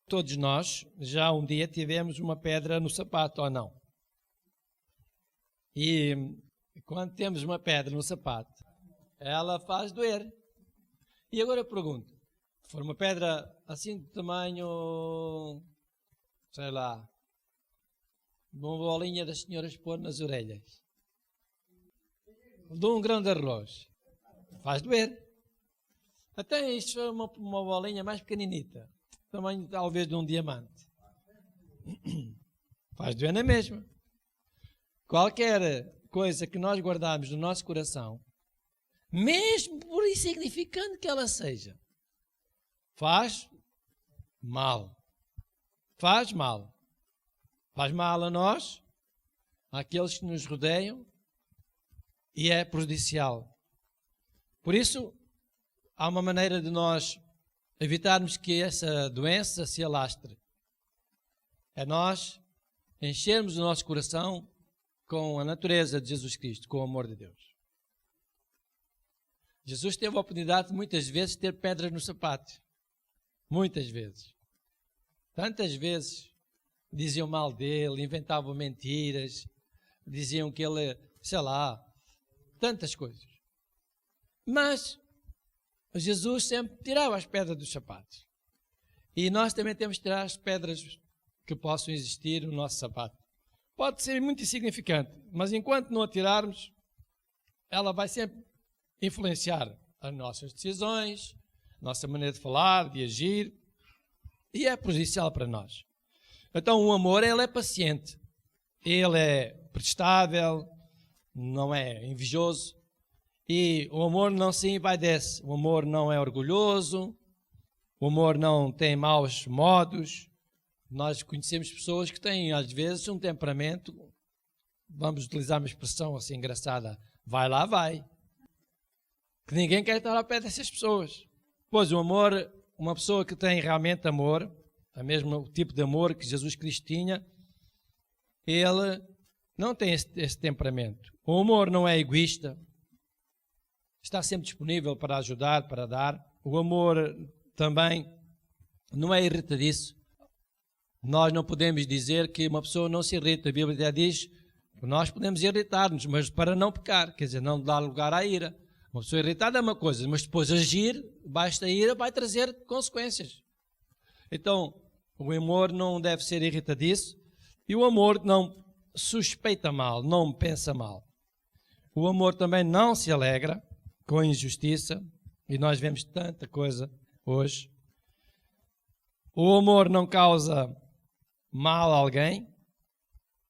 Todos nós já um dia tivemos uma pedra no sapato, ou não? E quando temos uma pedra no sapato, ela faz doer. E agora eu pergunto, se for uma pedra assim de tamanho, sei lá, uma bolinha das senhoras pôr nas orelhas, de um grão de arroz, faz doer. Até isto foi uma bolinha mais pequeninita, tamanho talvez de um diamante. Faz doer na mesma. Qualquer coisa que nós guardarmos no nosso coração, mesmo por insignificante que ela seja, faz mal. Faz mal. Faz mal a nós, àqueles que nos rodeiam, e é prejudicial. Por isso, há uma maneira de nós evitarmos que essa doença se alastre. É nós enchermos o nosso coração com a natureza de Jesus Cristo, com o amor de Deus. Jesus teve a oportunidade muitas vezes de ter pedras no sapato. Muitas vezes. Tantas vezes diziam mal dele, inventavam mentiras, diziam que ele, sei lá, tantas coisas. Mas Jesus sempre tirava as pedras dos sapatos. E nós também temos que tirar as pedras que possam existir no nosso sapato. Pode ser muito insignificante, mas enquanto não a tirarmos, ela vai sempre influenciar as nossas decisões, nossa maneira de falar, de agir, e é prejudicial para nós. Então o amor, ele é paciente, ele é prestável, não é invejoso, e o amor não se envaidece, o amor não é orgulhoso, o amor não tem maus modos. Nós conhecemos pessoas que têm, às vezes, um temperamento, vamos utilizar uma expressão assim engraçada, vai lá, vai. Que ninguém quer estar ao pé dessas pessoas. Pois o amor, uma pessoa que tem realmente amor, o mesmo tipo de amor que Jesus Cristo tinha, ele não tem esse temperamento. O amor não é egoísta, está sempre disponível para ajudar, para dar. O amor também não é irritadiço. Nós não podemos dizer que uma pessoa não se irrita. A Bíblia já diz que nós podemos irritar-nos, mas para não pecar, quer dizer, não dar lugar à ira. Uma pessoa irritada é uma coisa, mas depois agir, basta ira, vai trazer consequências. Então, o amor não deve ser irritadiço e o amor não suspeita mal, não pensa mal. O amor também não se alegra com a injustiça, e nós vemos tanta coisa hoje. O amor não causa mal a alguém,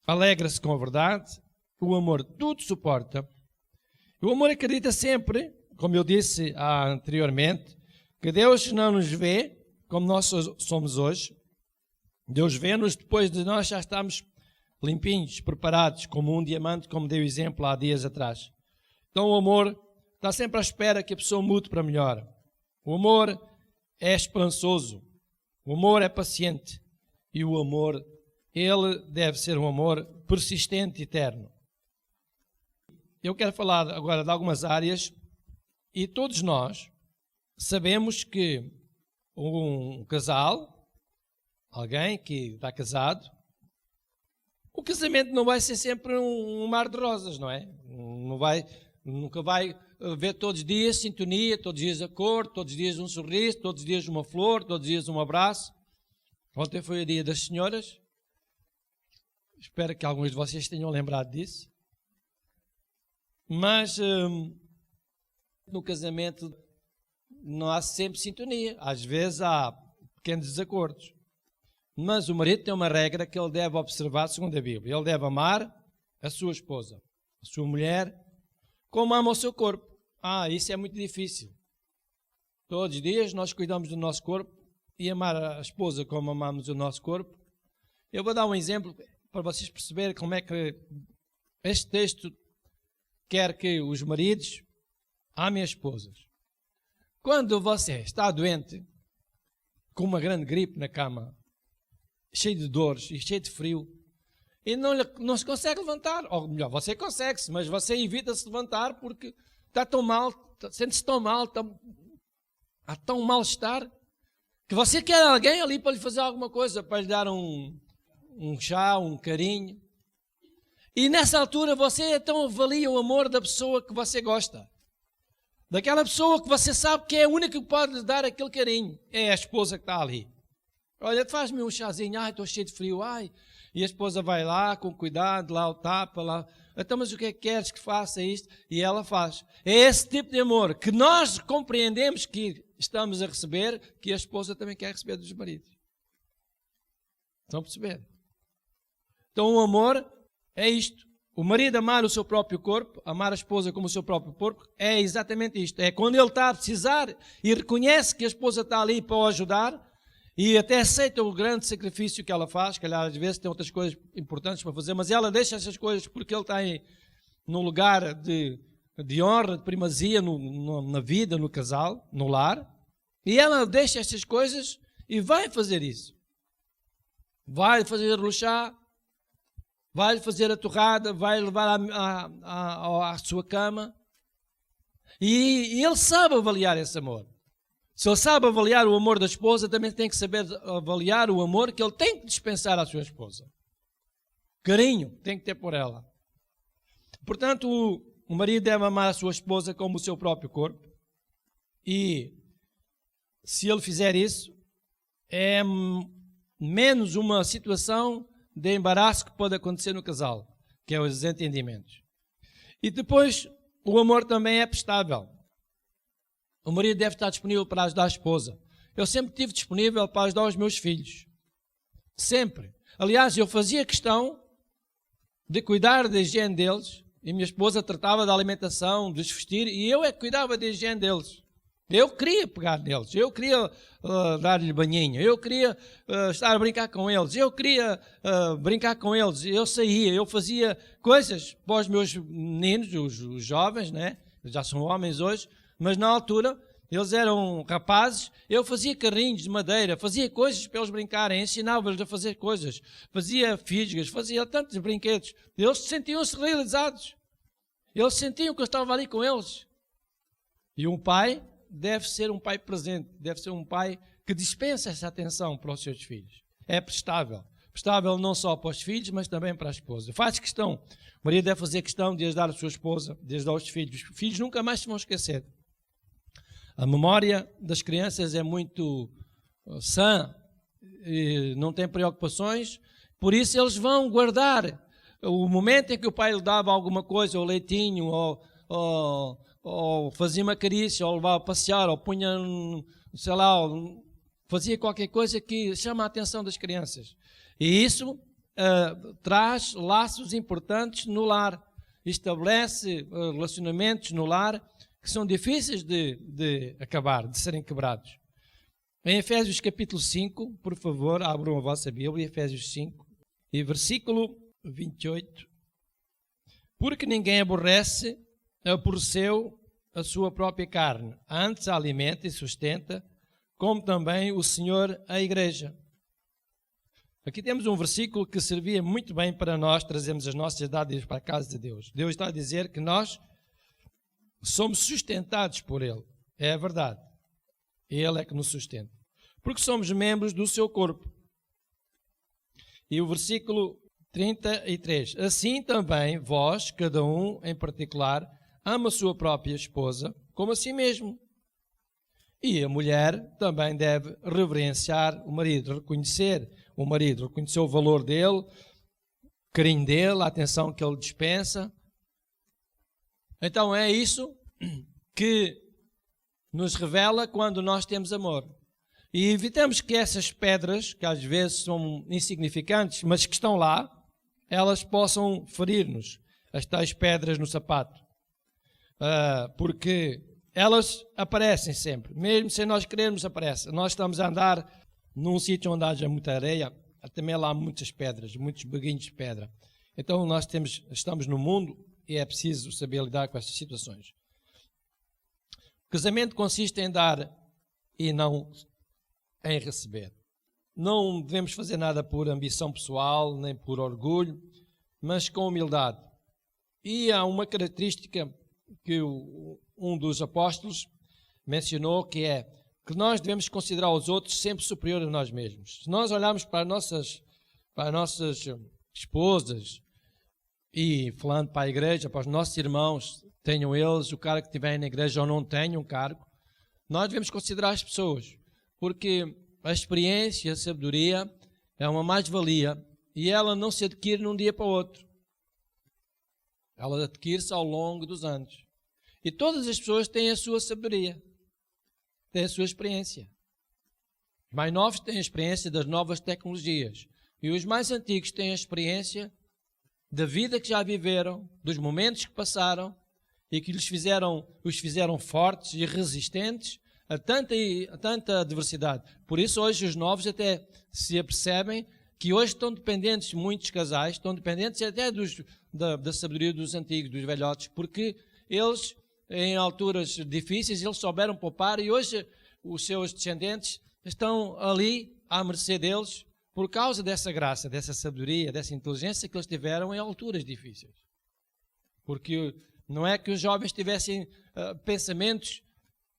alegra-se com a verdade, o amor tudo suporta. O amor acredita sempre, como eu disse anteriormente, que Deus não nos vê como nós somos hoje. Deus vê-nos depois de nós já estarmos limpinhos, preparados, como um diamante, como dei o exemplo há dias atrás. Então o amor está sempre à espera que a pessoa mude para melhor. O amor é esperançoso, o amor é paciente e o amor, ele deve ser um amor persistente e eterno. Eu quero falar agora de algumas áreas e todos nós sabemos que um casal, alguém que está casado, o casamento não vai ser sempre um mar de rosas, não é? Nunca vai haver todos os dias sintonia, todos os dias acordo, todos os dias um sorriso, todos os dias uma flor, todos os dias um abraço. Ontem foi o dia das senhoras. Espero que alguns de vocês tenham lembrado disso. Mas no casamento não há sempre sintonia. Às vezes há pequenos desacordos. Mas o marido tem uma regra que ele deve observar segundo a Bíblia. Ele deve amar a sua esposa, a sua mulher, como ama o seu corpo. Isso é muito difícil. Todos os dias nós cuidamos do nosso corpo e amar a esposa como amamos o nosso corpo. Eu vou dar um exemplo para vocês perceberem como é que este texto quer que os maridos amem as esposas. Quando você está doente, com uma grande gripe na cama, cheio de dores e cheio de frio, e não se consegue levantar, ou melhor, você consegue-se, mas você evita se levantar porque está tão mal, sente-se tão mal, há tão mal-estar, Que você quer alguém ali para lhe fazer alguma coisa, para lhe dar um chá, um carinho. E nessa altura você então avalia o amor da pessoa que você gosta. Daquela pessoa que você sabe que é a única que pode lhe dar aquele carinho. É a esposa que está ali. Olha, faz-me um chazinho. Ai, estou cheio de frio. Ai. E a esposa vai lá com cuidado, lá o tapa, lá. Então, mas o que é que queres que faça isto? E ela faz. É esse tipo de amor que nós compreendemos que estamos a receber, que a esposa também quer receber dos maridos. Estão a perceber? Então o amor é isto. O marido amar o seu próprio corpo, amar a esposa como o seu próprio corpo, é exatamente isto. É quando ele está a precisar e reconhece que a esposa está ali para o ajudar e até aceita o grande sacrifício que ela faz, que às vezes tem outras coisas importantes para fazer, mas ela deixa essas coisas porque ele está num lugar de honra, de primazia na vida, no casal, no lar. E ela deixa essas coisas e vai fazer isso. Vai fazer o chá, vai fazer a torrada, vai levar à sua cama. E ele sabe avaliar esse amor. Se ele sabe avaliar o amor da esposa, também tem que saber avaliar o amor que ele tem que dispensar à sua esposa. Carinho tem que ter por ela. Portanto, o marido deve amar a sua esposa como o seu próprio corpo. E se ele fizer isso, é menos uma situação de embaraço que pode acontecer no casal, que é os desentendimentos. E depois, o amor também é prestável. O marido deve estar disponível para ajudar a esposa. Eu sempre estive disponível para ajudar os meus filhos. Sempre. Aliás, eu fazia questão de cuidar da higiene deles, e minha esposa tratava da alimentação, de os vestir, e eu é que cuidava da higiene deles. Eu queria pegar neles, eu queria dar-lhe banhinho, eu queria estar a brincar com eles, eu queria brincar com eles, eu saía, eu fazia coisas para os meus meninos, os jovens, né? Já são homens hoje, mas na altura eles eram rapazes, eu fazia carrinhos de madeira, fazia coisas para eles brincarem, ensinava-lhes a fazer coisas, fazia fisgas, fazia tantos brinquedos, eles sentiam-se realizados, eles sentiam que eu estava ali com eles. E um pai deve ser um pai presente, deve ser um pai que dispensa essa atenção para os seus filhos. É prestável. Prestável não só para os filhos, mas também para a esposa. Faz questão. O marido deve fazer questão de ajudar a sua esposa, de ajudar os filhos. Os filhos nunca mais se vão esquecer. A memória das crianças é muito sã, e não tem preocupações, por isso eles vão guardar o momento em que o pai lhe dava alguma coisa, ou leitinho, ou fazia uma carícia, ou levava a passear, ou punha, sei lá, fazia qualquer coisa que chama a atenção das crianças. E isso traz laços importantes no lar, estabelece relacionamentos no lar que são difíceis de acabar, de serem quebrados. Em Efésios capítulo 5, por favor, abram a vossa Bíblia, Efésios 5, e versículo 28. Porque ninguém aborreceu a sua própria carne, antes a alimenta e sustenta, como também o Senhor a igreja. Aqui temos um versículo que servia muito bem para nós trazermos as nossas dádivas para a casa de Deus. Deus está a dizer que nós somos sustentados por Ele. É a verdade. Ele é que nos sustenta. Porque somos membros do seu corpo. E o versículo 33. Assim também vós, cada um em particular, ama a sua própria esposa como a si mesmo. E a mulher também deve reverenciar o marido, reconhecer o marido, reconhecer o valor dele, o carinho dele, a atenção que ele dispensa. Então é isso que nos revela quando nós temos amor. E evitamos que essas pedras, que às vezes são insignificantes, mas que estão lá, elas possam ferir-nos, as tais pedras no sapato. Porque elas aparecem sempre, mesmo sem nós querermos aparecem. Nós estamos a andar num sítio onde haja muita areia, também lá há muitas pedras, muitos beguinhos de pedra. Então nós estamos no mundo e é preciso saber lidar com estas situações. O casamento consiste em dar e não em receber. Não devemos fazer nada por ambição pessoal, nem por orgulho, mas com humildade. E há uma característica que um dos apóstolos mencionou, que é que nós devemos considerar os outros sempre superiores a nós mesmos. Se nós olharmos para as nossas esposas e falando para a igreja, para os nossos irmãos, tenham eles o cargo que tiverem na igreja ou não tenham um cargo, nós devemos considerar as pessoas, porque a experiência, a sabedoria é uma mais-valia e ela não se adquire de um dia para o outro. Ela adquire-se ao longo dos anos. E todas as pessoas têm a sua sabedoria, têm a sua experiência. Os mais novos têm a experiência das novas tecnologias e os mais antigos têm a experiência da vida que já viveram, dos momentos que passaram e que os fizeram fortes e resistentes a tanta adversidade. Por isso hoje os novos até se apercebem que hoje estão dependentes, muitos casais, estão dependentes até da sabedoria dos antigos, dos velhotes, porque eles, em alturas difíceis, eles souberam poupar e hoje os seus descendentes estão ali à mercê deles por causa dessa graça, dessa sabedoria, dessa inteligência que eles tiveram em alturas difíceis. Porque não é que os jovens tivessem pensamentos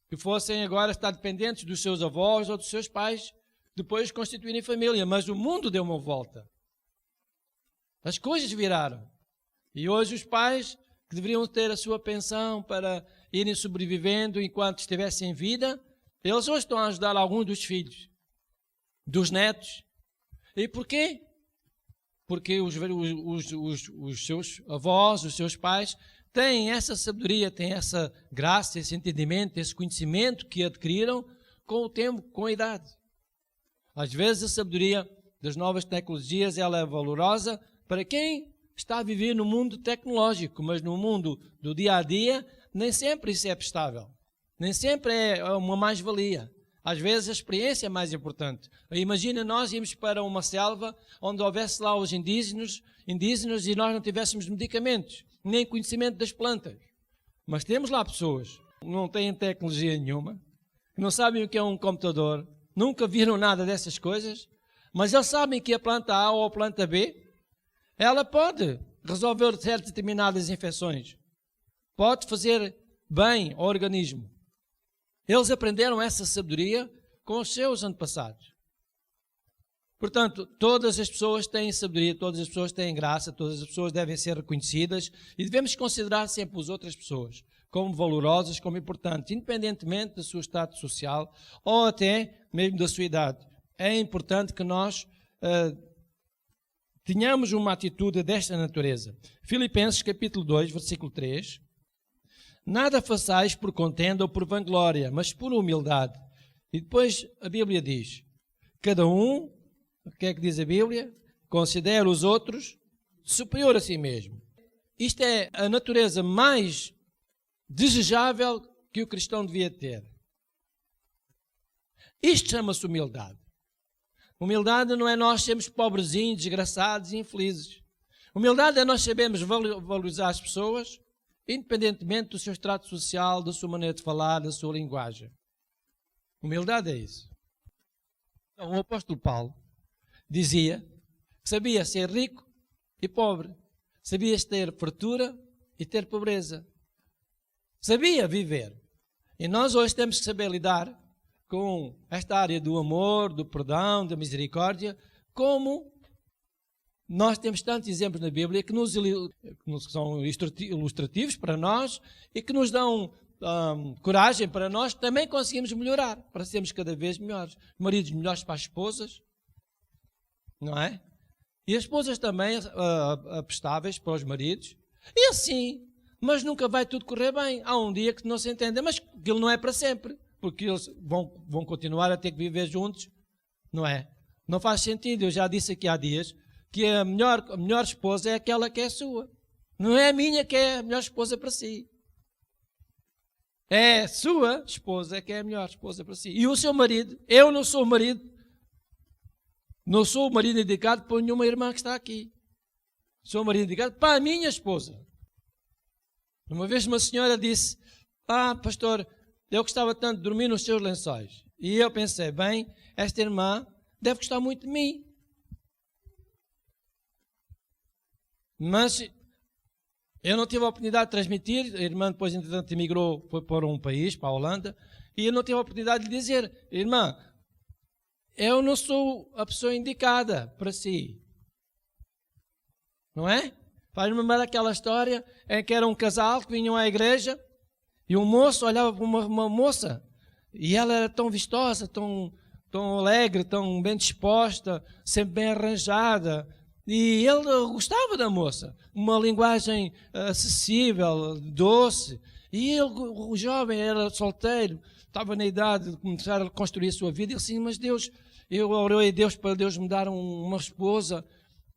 que fossem agora estar dependentes dos seus avós ou dos seus pais, depois de constituírem família, mas o mundo deu uma volta. As coisas viraram. E hoje os pais, que deveriam ter a sua pensão para irem sobrevivendo enquanto estivessem em vida, eles hoje estão a ajudar alguns dos filhos, dos netos. E porquê? Porque os seus avós, os seus pais, têm essa sabedoria, têm essa graça, esse entendimento, esse conhecimento que adquiriram com o tempo, com a idade. Às vezes a sabedoria das novas tecnologias ela é valorosa para quem está a viver no mundo tecnológico, mas no mundo do dia a dia nem sempre isso é prestável, nem sempre é uma mais-valia. Às vezes a experiência é mais importante. Imagina nós irmos para uma selva onde houvesse lá os indígenas e nós não tivéssemos medicamentos, nem conhecimento das plantas. Mas temos lá pessoas que não têm tecnologia nenhuma, que não sabem o que é um computador, nunca viram nada dessas coisas, mas eles sabem que a planta A ou a planta B, ela pode resolver certas determinadas infecções, pode fazer bem ao organismo. Eles aprenderam essa sabedoria com os seus antepassados. Portanto, todas as pessoas têm sabedoria, todas as pessoas têm graça, todas as pessoas devem ser reconhecidas e devemos considerar sempre as outras pessoas como valorosas, como importantes, independentemente do seu estado social ou até mesmo da sua idade. É importante que nós tenhamos uma atitude desta natureza. Filipenses capítulo 2, versículo 3. Nada façais por contenda ou por vanglória, mas por humildade. E depois a Bíblia diz, cada um, o que é que diz a Bíblia? Considera os outros superior a si mesmo. Isto é a natureza mais desejável que o cristão devia ter. Isto chama-se humildade. Humildade não é nós sermos pobrezinhos, desgraçados e infelizes. Humildade é nós sabermos valorizar as pessoas, independentemente do seu extrato social, da sua maneira de falar, da sua linguagem. Humildade é isso. Então, o apóstolo Paulo dizia que sabia ser rico e pobre, sabia ter fartura e ter pobreza, sabia viver. E nós hoje temos que saber lidar com esta área do amor, do perdão, da misericórdia, como nós temos tantos exemplos na Bíblia que são ilustrativos para nós e que nos dão coragem para nós também conseguimos melhorar, para sermos cada vez melhores. Maridos melhores para as esposas, não é? E as esposas também prestáveis para os maridos. E assim, mas nunca vai tudo correr bem. Há um dia que não se entende, mas aquilo não é para sempre, porque eles vão continuar a ter que viver juntos, não é? Não faz sentido, eu já disse aqui há dias, que a melhor esposa é aquela que é sua. Não é a minha que é a melhor esposa para si. É a sua esposa que é a melhor esposa para si. E o seu marido, eu não sou o marido, não sou o marido indicado por nenhuma irmã que está aqui. Sou o marido indicado para a minha esposa. Uma vez uma senhora disse, pastor, eu gostava tanto de dormir nos seus lençóis. E eu pensei, bem, esta irmã deve gostar muito de mim. Mas Eu não tive a oportunidade de transmitir, a irmã depois, entretanto, emigrou, foi para um país, para a Holanda, e eu não tive a oportunidade de dizer, irmã, eu não sou a pessoa indicada para si. Não é? Faz-me lembrar aquela história em que era um casal que vinham à igreja e um moço olhava para uma moça e ela era tão vistosa, tão alegre, tão bem disposta, sempre bem arranjada. E ele gostava da moça, uma linguagem acessível, doce. E ele, o jovem, era solteiro, estava na idade de começar a construir a sua vida. Ele disse, mas Deus, eu orei a Deus para Deus me dar uma esposa.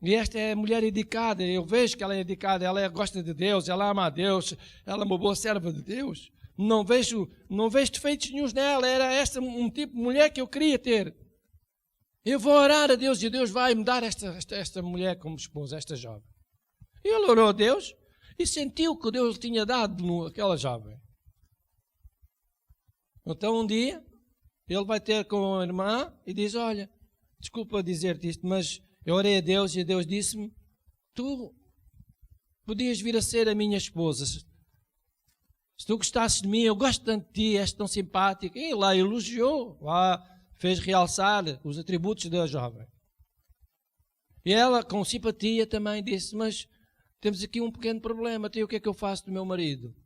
E esta é a mulher indicada, eu vejo que ela é indicada, ela gosta de Deus, ela ama a Deus, ela é uma boa serva de Deus. Não vejo defeitos nenhum nela, era esta um tipo de mulher que eu queria ter. Eu vou orar a Deus e Deus vai me dar esta mulher como esposa, esta jovem. E ele orou a Deus e sentiu que Deus lhe tinha dado aquela jovem. Então um dia, ele vai ter com a irmã e diz, olha, desculpa dizer-te isto, mas eu orei a Deus e Deus disse-me, tu podias vir a ser a minha esposa. Se tu gostasses de mim, eu gosto tanto de ti, és tão simpática. E lá elogiou, lá fez realçar os atributos da jovem. E ela, com simpatia, também disse, mas temos aqui um pequeno problema, o que é que eu faço do meu marido?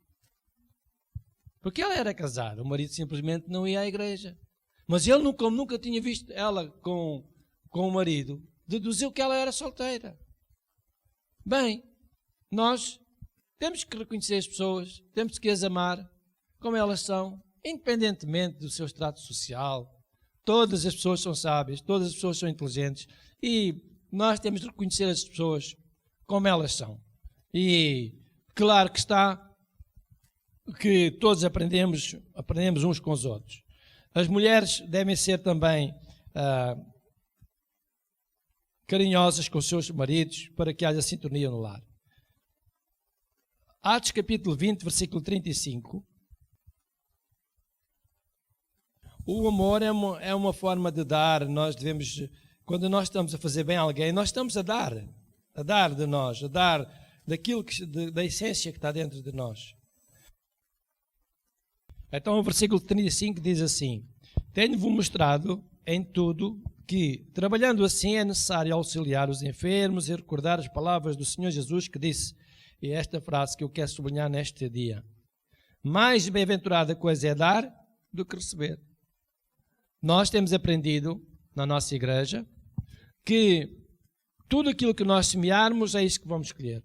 Porque ela era casada, o marido simplesmente não ia à igreja. Mas ele, como nunca tinha visto ela com o marido, deduziu que ela era solteira. Bem, nós temos que reconhecer as pessoas, temos que as amar como elas são, independentemente do seu extrato social. Todas as pessoas são sábias, todas as pessoas são inteligentes e nós temos de reconhecer as pessoas como elas são. E claro que está que todos aprendemos uns com os outros. As mulheres devem ser também carinhosas com os seus maridos para que haja sintonia no lar. Atos capítulo 20, versículo 35. O amor é uma forma de dar. Nós devemos, quando nós estamos a fazer bem a alguém, nós estamos a dar de nós, a dar daquilo da essência que está dentro de nós. Então o versículo 35 diz assim, tenho-vos mostrado em tudo que, trabalhando assim, é necessário auxiliar os enfermos e recordar as palavras do Senhor Jesus que disse, e esta frase que eu quero sublinhar neste dia, mais bem-aventurada coisa é dar do que receber. Nós temos aprendido na nossa igreja que tudo aquilo que nós semearmos é isso que vamos colher.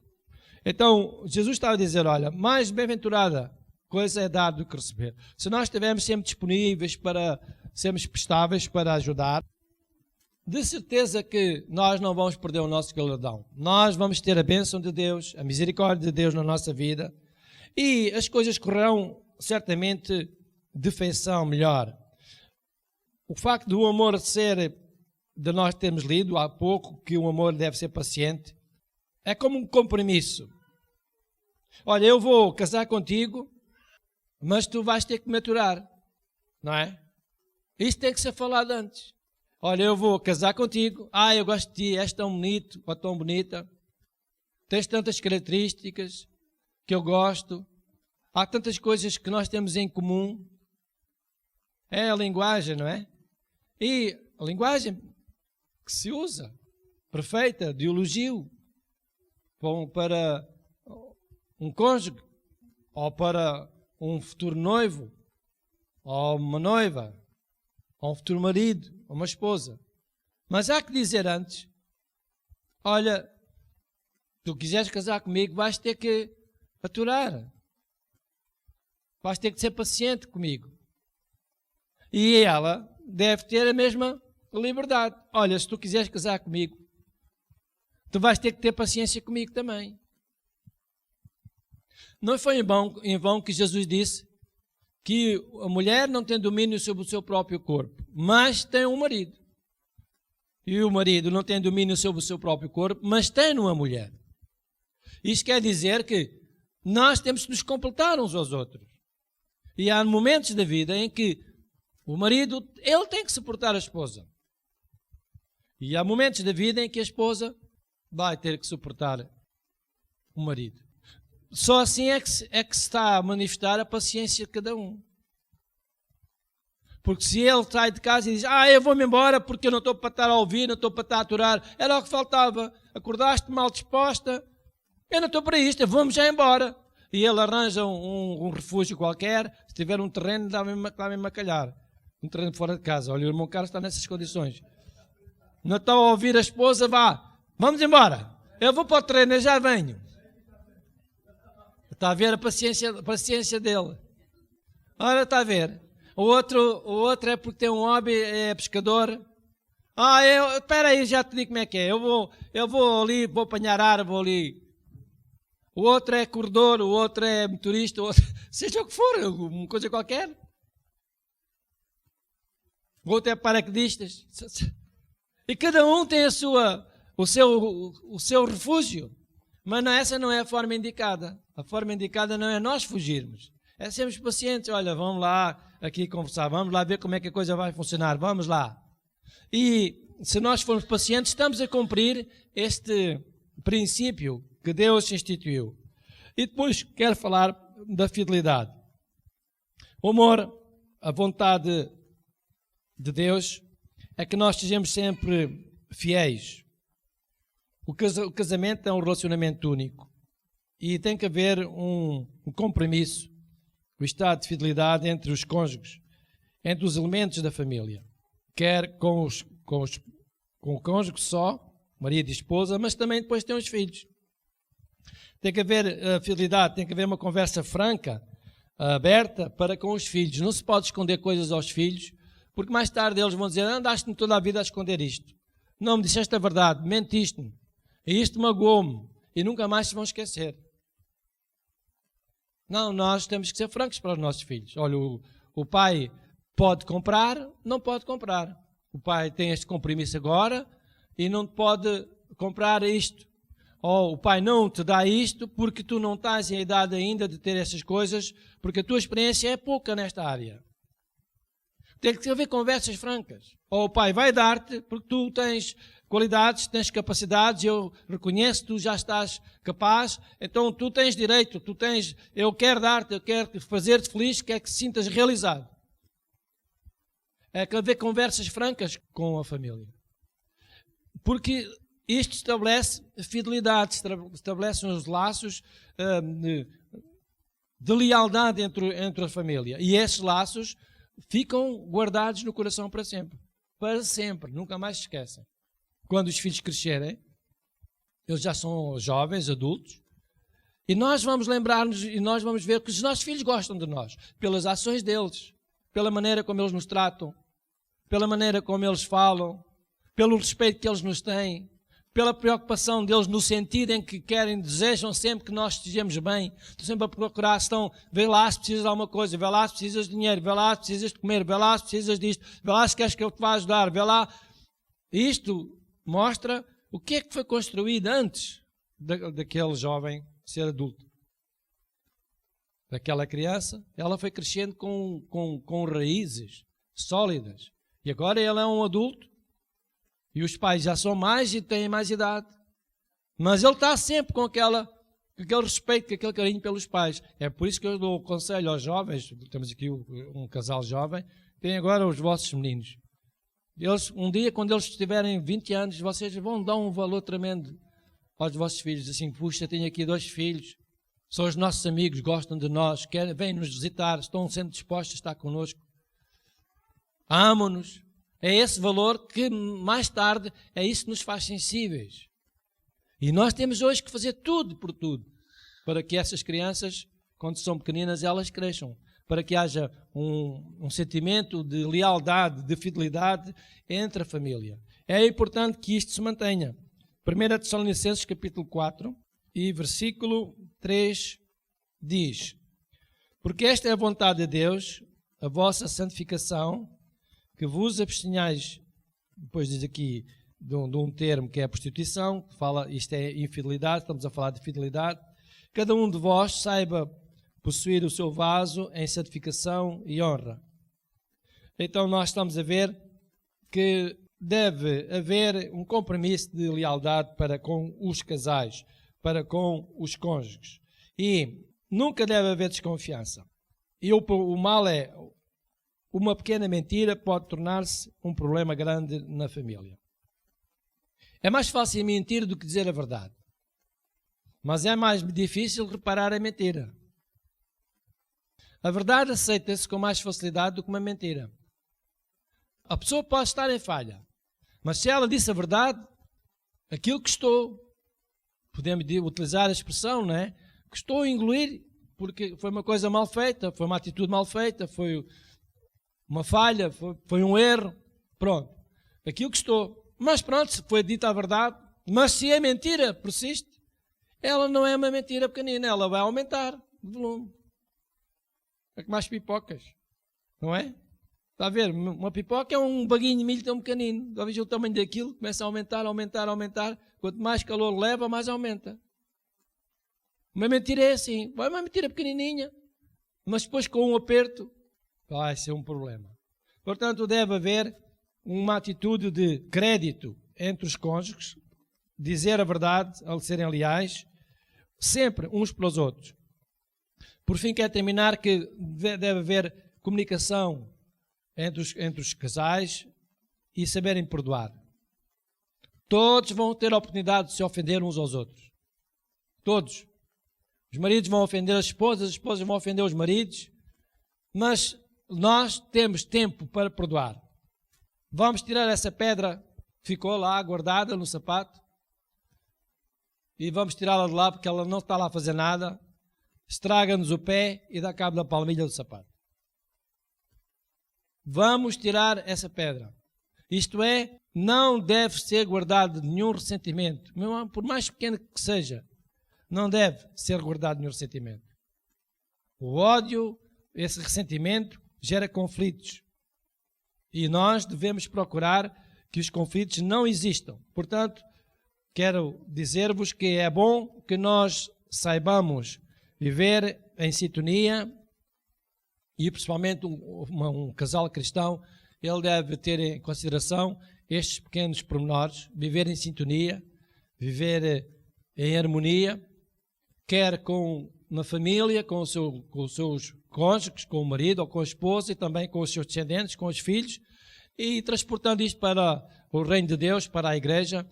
Então, Jesus estava a dizer, olha, mais bem-aventurada coisa é dar do que receber. Se nós estivermos sempre disponíveis para sermos prestáveis para ajudar, de certeza que nós não vamos perder o nosso galardão. Nós vamos ter a bênção de Deus, a misericórdia de Deus na nossa vida e as coisas correrão certamente de feição melhor. O facto do amor de nós termos lido há pouco, que o amor deve ser paciente, é como um compromisso. Olha, eu vou casar contigo, mas tu vais ter que me aturar, não é? Isso tem que ser falado antes. Olha, eu vou casar contigo, eu gosto de ti, és tão bonito ou tão bonita, tens tantas características que eu gosto, há tantas coisas que nós temos em comum. É a linguagem, não é? E a linguagem que se usa, perfeita, de elogio, para um cônjuge, ou para um futuro noivo, ou uma noiva, ou um futuro marido, ou uma esposa. Mas há que dizer antes, olha, tu quiseres casar comigo, vais ter que aturar. Vais ter que ser paciente comigo. E ela deve ter a mesma liberdade. Olha, se tu quiseres casar comigo, tu vais ter que ter paciência comigo também. Não foi em vão que Jesus disse que a mulher não tem domínio sobre o seu próprio corpo, mas tem um marido. E o marido não tem domínio sobre o seu próprio corpo, mas tem uma mulher. Isto quer dizer que nós temos que nos completar uns aos outros. E há momentos da vida em que o marido, ele tem que suportar a esposa. E há momentos da vida em que a esposa vai ter que suportar o marido. Só assim é que se está a manifestar a paciência de cada um. Porque se ele sai de casa e diz, eu vou-me embora porque eu não estou para estar a ouvir, não estou para estar a aturar, era o que faltava. Acordaste mal disposta, eu não estou para isto, vamos já embora. E ele arranja um refúgio qualquer, se tiver um terreno, dá mesmo a calhar. Um terreno fora de casa. Olha, o irmão Carlos está nessas condições. Não está a ouvir a esposa, vamos embora. Eu vou para o terreno, eu já venho. Está a ver a paciência dele. Ora, está a ver. O outro é porque tem um hobby, é pescador. Espera aí, já te digo como é que é. Eu vou ali, vou apanhar ar, vou ali. O outro é corredor, o outro é motorista, o outro, seja o que for, uma coisa qualquer. O outro é paraquedistas. E cada um tem o seu refúgio. Mas essa não é a forma indicada. A forma indicada não é nós fugirmos. É sermos pacientes. Olha, vamos lá aqui conversar. Vamos lá ver como é que a coisa vai funcionar. Vamos lá. E se nós formos pacientes, estamos a cumprir este princípio que Deus instituiu. E depois quero falar da fidelidade. O amor, a vontade de Deus é que nós sejamos sempre fiéis. O casamento é um relacionamento único e tem que haver um compromisso, o estado de fidelidade entre os cônjuges, entre os elementos da família, quer com o cônjuge só, marido e esposa, mas também depois tem os filhos. Tem que haver fidelidade, tem que haver uma conversa franca, aberta para com os filhos. Não se pode esconder coisas aos filhos, porque mais tarde eles vão dizer, andaste-me toda a vida a esconder isto. Não me disseste a verdade, mentiste-me. E isto magoou-me. E nunca mais se vão esquecer. Não, nós temos que ser francos para os nossos filhos. Olha, o pai pode comprar, não pode comprar. O pai tem este compromisso agora e não pode comprar isto. Ou o pai não te dá isto porque tu não estás em idade ainda de ter essas coisas, porque a tua experiência é pouca nesta área. Tem que haver conversas francas. Ou o pai vai dar-te porque tu tens qualidades, tens capacidades, eu reconheço que tu já estás capaz, então tu tens direito, eu quero dar-te, eu quero fazer-te feliz, quero que te sintas realizado. É que haver conversas francas com a família. Porque isto estabelece fidelidade, estabelece uns laços de lealdade entre a família. E esses laços ficam guardados no coração para sempre. Para sempre, nunca mais se esquecem. Quando os filhos crescerem, eles já são jovens, adultos, e nós vamos lembrar-nos e nós vamos ver que os nossos filhos gostam de nós, pelas ações deles, pela maneira como eles nos tratam, pela maneira como eles falam, pelo respeito que eles nos têm, pela preocupação deles no sentido em que querem, desejam sempre que nós estejamos bem. Estão sempre a procurar, vê lá se precisas de alguma coisa, vê lá se precisas de dinheiro, vê lá se precisas de comer, vê lá se precisas disto, vê lá se queres que eu te vá ajudar, vê lá. Isto mostra o que é que foi construído antes daquele jovem ser adulto. Daquela criança, ela foi crescendo com raízes sólidas. E agora ele é um adulto. E os pais já são mais e têm mais idade. Mas ele está sempre com aquele respeito, com aquele carinho pelos pais. É por isso que eu dou o conselho aos jovens, temos aqui um casal jovem, tem agora os vossos meninos. Um dia, quando eles tiverem 20 anos, vocês vão dar um valor tremendo aos vossos filhos. Assim, puxa, tenho aqui 2 filhos, são os nossos amigos, gostam de nós, vêm nos visitar, estão sempre dispostos a estar connosco. Amam-nos. É esse valor que mais tarde é isso que nos faz sensíveis. E nós temos hoje que fazer tudo por tudo para que essas crianças, quando são pequeninas, elas cresçam. Para que haja um sentimento de lealdade, de fidelidade entre a família. É importante que isto se mantenha. 1 Tessalonicenses capítulo 4 e versículo 3 diz: porque esta é a vontade de Deus, a vossa santificação, que vos abstenhais, depois diz aqui de um termo que é a prostituição, que fala, isto é infidelidade, estamos a falar de fidelidade. Cada um de vós saiba possuir o seu vaso em santificação e honra. Então nós estamos a ver que deve haver um compromisso de lealdade para com os casais, para com os cônjuges. E nunca deve haver desconfiança. E o mal é, uma pequena mentira pode tornar-se um problema grande na família. É mais fácil mentir do que dizer a verdade. Mas é mais difícil reparar a mentira. A verdade aceita-se com mais facilidade do que uma mentira. A pessoa pode estar em falha, mas se ela disse a verdade, aquilo que estou, podemos utilizar a expressão, não é? Que estou a engolir, porque foi uma coisa mal feita, foi uma atitude mal feita, foi uma falha, foi um erro, pronto. Aquilo que estou. Mas pronto, se foi dita a verdade, mas se a mentira persiste, ela não é uma mentira pequenina, ela vai aumentar de volume. É que mais pipocas, não é? Está a ver? Uma pipoca é um baguinho de milho tão pequenino. Já veja o tamanho daquilo, começa a aumentar, aumentar, aumentar. Quanto mais calor leva, mais aumenta. Uma mentira é assim, vai uma mentira pequenininha, mas depois com um aperto vai ser um problema. Portanto, deve haver uma atitude de crédito entre os cônjuges, dizer a verdade, a serem leais, sempre uns pelos outros. Por fim, quero terminar que deve haver comunicação entre os casais e saberem perdoar. Todos vão ter a oportunidade de se ofender uns aos outros. Todos. Os maridos vão ofender as esposas vão ofender os maridos, mas nós temos tempo para perdoar. Vamos tirar essa pedra que ficou lá guardada no sapato e vamos tirá-la de lá porque ela não está lá a fazer nada, estraga-nos o pé e dá cabo da palmilha do sapato. Vamos tirar essa pedra. Isto é, não deve ser guardado nenhum ressentimento, por mais pequeno que seja. Não deve ser guardado nenhum ressentimento. O ódio, esse ressentimento, gera conflitos. E nós devemos procurar que os conflitos não existam. Portanto, quero dizer-vos que é bom que nós saibamos viver em sintonia e principalmente um casal cristão, ele deve ter em consideração estes pequenos pormenores, viver em sintonia, viver em harmonia, quer na família, com os seus cônjuges, com o marido ou com a esposa e também com os seus descendentes, com os filhos, e transportando isto para o reino de Deus, para a igreja.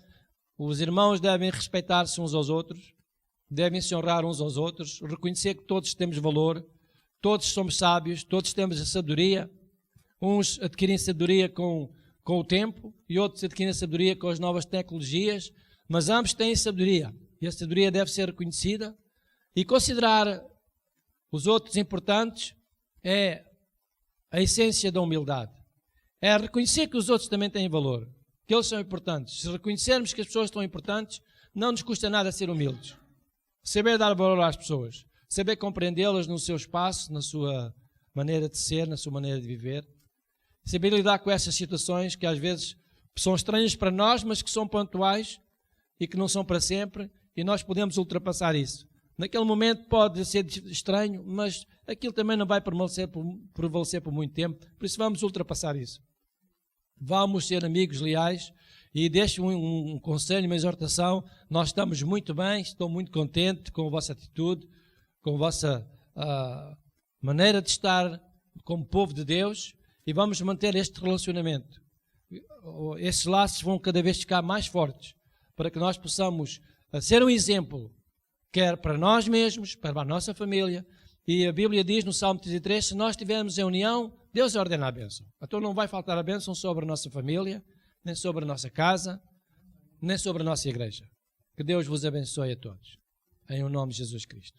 Os irmãos devem respeitar-se uns aos outros, devem se honrar uns aos outros, reconhecer que todos temos valor, todos somos sábios, todos temos a sabedoria. Uns adquirem sabedoria com o tempo e outros adquirem sabedoria com as novas tecnologias, mas ambos têm sabedoria e a sabedoria deve ser reconhecida. E considerar os outros importantes é a essência da humildade. É reconhecer que os outros também têm valor, que eles são importantes. Se reconhecermos que as pessoas são importantes, não nos custa nada ser humildes. Saber dar valor às pessoas, saber compreendê-las no seu espaço, na sua maneira de ser, na sua maneira de viver. Saber lidar com essas situações que às vezes são estranhas para nós, mas que são pontuais e que não são para sempre, e nós podemos ultrapassar isso. Naquele momento pode ser estranho, mas aquilo também não vai prevalecer por muito tempo, por isso vamos ultrapassar isso. Vamos ser amigos leais e deixo um conselho, uma exortação. Nós estamos muito bem, estou muito contente com a vossa atitude, com a vossa maneira de estar como povo de Deus e vamos manter este relacionamento. Estes laços vão cada vez ficar mais fortes para que nós possamos ser um exemplo, quer para nós mesmos, para a nossa família. E a Bíblia diz no Salmo 33, se nós tivermos em união, Deus ordena a bênção. Então não vai faltar a bênção sobre a nossa família, nem sobre a nossa casa, nem sobre a nossa igreja. Que Deus vos abençoe a todos. Em o nome de Jesus Cristo.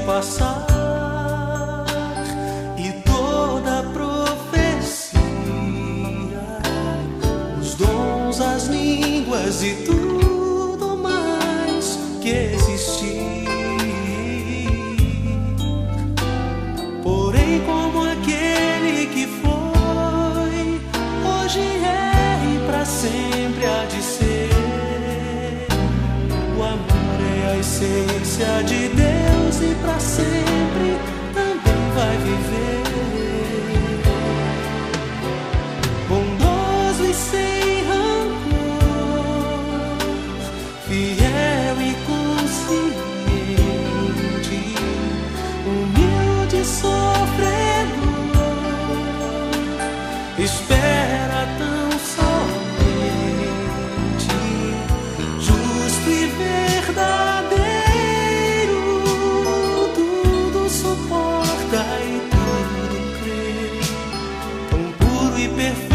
Passar e toda profecia, os dons, as línguas e tudo mais que existir, espera tão somente, justo e verdadeiro, tudo suporta e tudo crê, tão puro e perfeito.